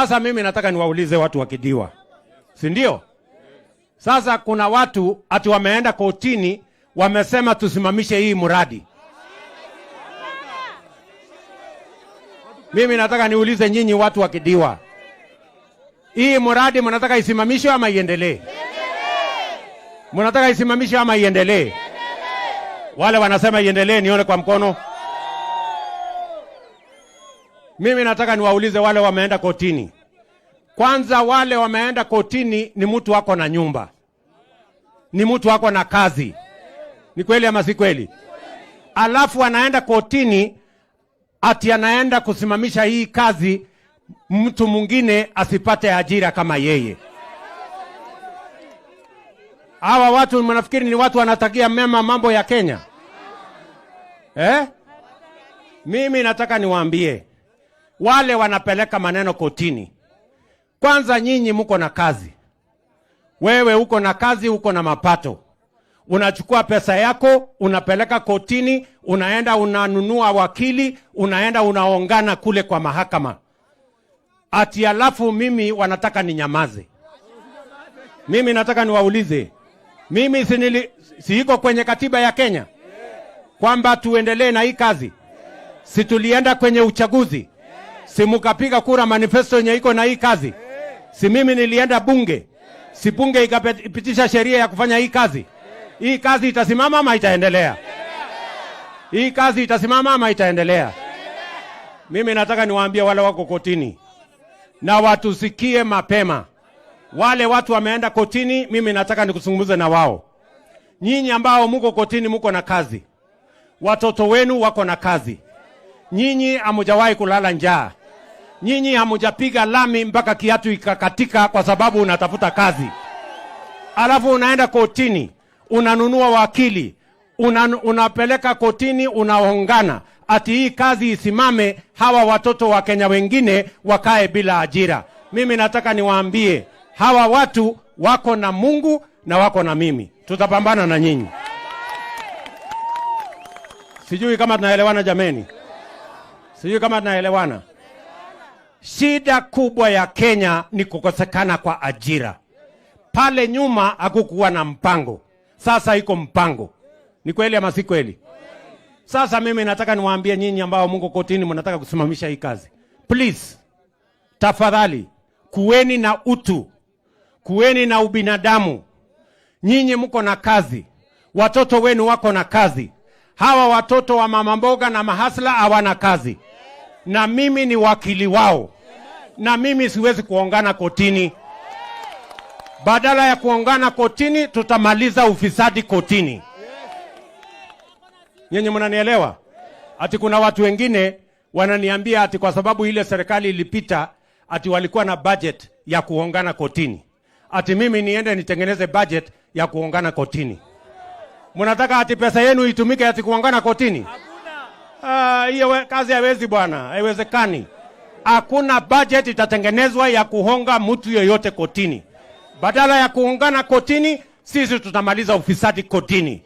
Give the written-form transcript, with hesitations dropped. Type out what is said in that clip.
Sasa mimi nataka niwaulize watu wa Kidiwa, si ndio? Sasa kuna watu ati wameenda kotini, wamesema tusimamishe hii mradi. Mimi nataka niulize nyinyi watu wa Kidiwa, hii mradi mnataka isimamishwe ama iendelee? Mnataka isimamishwe ama iendelee? Wale wanasema iendelee nione kwa mkono. Mimi nataka niwaulize wale wameenda kotini. Kwanza wale wameenda kotini ni mtu wako na nyumba, ni mtu wako na kazi. Ni kweli ama si kweli? Alafu anaenda kotini ati anaenda kusimamisha hii kazi, mtu mwingine asipate ajira kama yeye. Hawa watu mnafikiri ni watu wanatakia mema mambo ya Kenya? Mimi nataka niwaambie wale wanapeleka maneno kotini. Kwanza nyinyi mko na kazi. Wewe uko na kazi, uko na mapato. Unachukua pesa yako, unapeleka kotini, unaenda unanunua wakili, unaenda unaongana kule kwa mahakama. Ati alafu mimi wanataka ninyamaze. Mimi nataka niwaulize. Mimi siiko kwenye katiba ya Kenya kwamba tuendelee na hii kazi? Si tulienda kwenye uchaguzi? Si mukapiga kura manifesto yenye iko na hii kazi? Si mimi nilienda bunge? Si bunge ikapitisha sheria ya kufanya hii kazi? Hii kazi itasimama ama itaendelea? Hii kazi itasimama ama itaendelea? Mimi nataka niwaambie wale wako kotini na watusikie mapema. Wale watu wameenda kotini, mimi nataka nikuzungumze na wao. Nyinyi ambao mko kotini mko na kazi. Watoto wenu wako na kazi. Nyinyi hamujawahi kulala njaa. Nyinyi hamujapiga lami mpaka kiatu ikakatika kwa sababu unatafuta kazi. Alafu unaenda kotini, unanunua wakili, unapeleka kotini, unaongana ati hii kazi isimame, hawa watoto wa Kenya wengine wakae bila ajira. Mimi nataka niwaambie hawa watu wako na Mungu na wako na mimi. Tutapambana na nyinyi. Sijui kama tunaelewana jameni. Sijui kama tunaelewana. Shida kubwa ya Kenya ni kukosekana kwa ajira. Pale nyuma hakukuwa na mpango. Sasa iko mpango. Ni kweli ama si kweli? Sasa mimi nataka niwaambie nyinyi ambao mko kotini mnataka kusimamisha hii kazi. Please, tafadhali, kuweni na utu. Kuweni na ubinadamu. Nyinyi mko na kazi. Watoto wenu wako na kazi. Hawa watoto wa mama mboga na mahasla hawana kazi. Na mimi ni wakili wao. Na mimi siwezi kuongana kotini. Badala ya kuongana kotini, tutamaliza ufisadi kotini. Nyinyi mnanielewa? Ati kuna watu wengine wananiambia ati kwa sababu ile serikali ilipita ati walikuwa na budget ya kuongana kotini. Ati mimi niende nitengeneze budget ya kuongana kotini. Mnataka ati pesa yenu itumike ati kuongana kotini? Hiyo kazi haiwezi bwana, haiwezekani. Hakuna budget itatengenezwa ya kuhonga mtu yoyote kotini. Badala ya kuongana kotini, sisi tutamaliza ufisadi kotini.